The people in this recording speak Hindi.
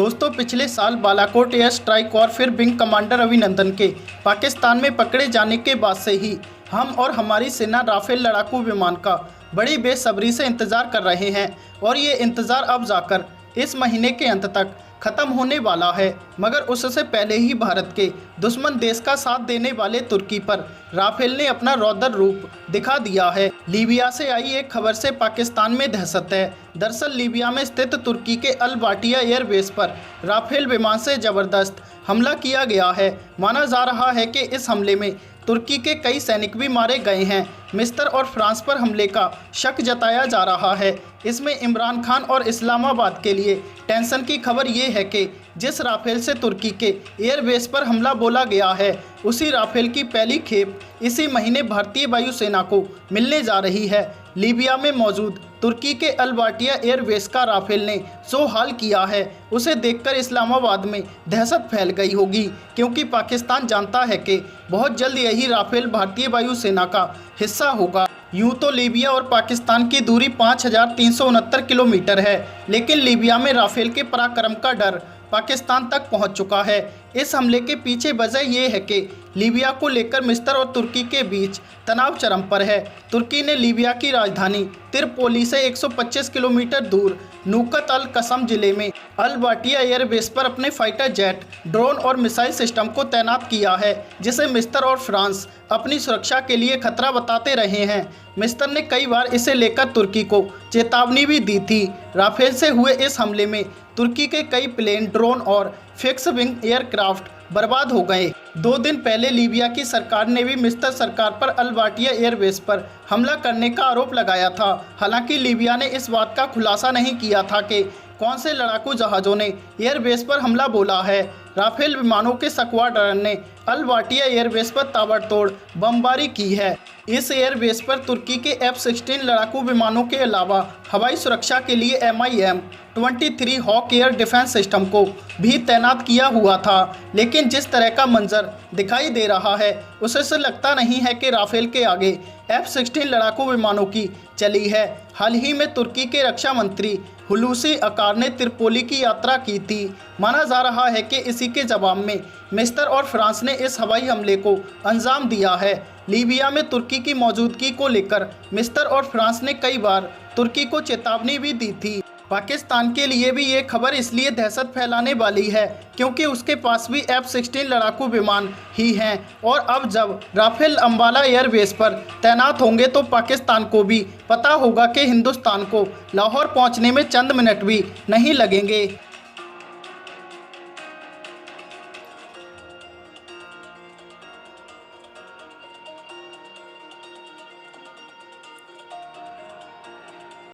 दोस्तों, पिछले साल बालाकोट एयर स्ट्राइक और फिर विंग कमांडर अभिनंदन के पाकिस्तान में पकड़े जाने के बाद से ही हम और हमारी सेना राफेल लड़ाकू विमान का बड़ी बेसब्री से इंतज़ार कर रहे हैं और ये इंतज़ार अब जाकर इस महीने के अंत तक ख़त्म होने वाला है। मगर उससे पहले ही भारत के दुश्मन देश का साथ देने वाले तुर्की पर राफेल ने अपना रौद्र रूप दिखा दिया है। लीबिया से आई एक खबर से पाकिस्तान में दहशत है। दरअसल लीबिया में स्थित तुर्की के अल बाटिया एयरबेस पर राफेल विमान से ज़बरदस्त हमला किया गया है। माना जा रहा है कि इस हमले में तुर्की के कई सैनिक भी मारे गए हैं। मिस्र और फ्रांस पर हमले का शक जताया जा रहा है। इसमें इमरान खान और इस्लामाबाद के लिए टेंशन की खबर ये है कि जिस राफेल से तुर्की के एयरबेस पर हमला बोला गया है, उसी राफेल की पहली खेप इसी महीने भारतीय वायुसेना को मिलने जा रही है। लीबिया में मौजूद तुर्की के अल बाटिया एयरबेस का राफेल ने जो हाल किया है, उसे देखकर इस्लामाबाद में दहशत फैल गई होगी, क्योंकि पाकिस्तान जानता है कि बहुत जल्द यही राफेल भारतीय वायुसेना का हिस्सा होगा। यूं तो लीबिया और पाकिस्तान की दूरी 5369 किलोमीटर है, लेकिन लीबिया में राफेल के पराक्रम का डर पाकिस्तान तक पहुंच चुका है। इस हमले के पीछे वजह यह है कि लीबिया को लेकर मिस्र और तुर्की के बीच तनाव चरम पर है। तुर्की ने लीबिया की राजधानी त्रिपोली से 125 किलोमीटर दूर नूकत अल कसम जिले में अल बाटिया एयरबेस पर अपने फाइटर जेट, ड्रोन और मिसाइल सिस्टम को तैनात किया है, जिसे मिस्र और फ्रांस अपनी सुरक्षा के लिए खतरा बताते रहे हैं। मिस्र ने कई बार इसे लेकर तुर्की को चेतावनी भी दी थी। राफेल से हुए इस हमले में तुर्की के कई प्लेन, ड्रोन और फिक्स विंग एयरक्राफ्ट बर्बाद हो गए। 2 दिन पहले लीबिया की सरकार ने भी मिस्र सरकार पर अल बाटिया एयरबेस पर हमला करने का आरोप लगाया था। हालांकि लीबिया ने इस बात का खुलासा नहीं किया था कि कौन से लड़ाकू जहाज़ों ने एयरबेस पर हमला बोला है। राफेल विमानों के स्क्वाड्रन ने अल बाटिया एयरबेस पर ताबड़तोड़ बमबारी की है। इस एयरबेस पर तुर्की के F-16 लड़ाकू विमानों के अलावा हवाई सुरक्षा के लिए MiM-23 hoc air defence system को भी तैनात किया हुआ था। लेकिन जिस तरह का मंजर दिखाई दे रहा है, उससे लगता नहीं है कि राफेल के आगे F-16 लड़ाकू विमानों की चली है। हाल ही में तुर्की के रक्षा मंत्री हुलूसी अकार ने त्रिपोली की यात्रा की थी। माना जा रहा है कि इसी के जवाब में मिस्र और फ्रांस ने इस हवाई हमले को अंजाम दिया है। लीबिया में तुर्की की मौजूदगी को लेकर मिस्र और फ्रांस ने कई बार तुर्की को चेतावनी भी दी थी। पाकिस्तान के लिए भी ये खबर इसलिए दहशत फैलाने वाली है क्योंकि उसके पास भी F-16 लड़ाकू विमान ही हैं, और अब जब राफेल अंबाला एयरबेस पर तैनात होंगे तो पाकिस्तान को भी पता होगा कि हिंदुस्तान को लाहौर पहुंचने में चंद मिनट भी नहीं लगेंगे।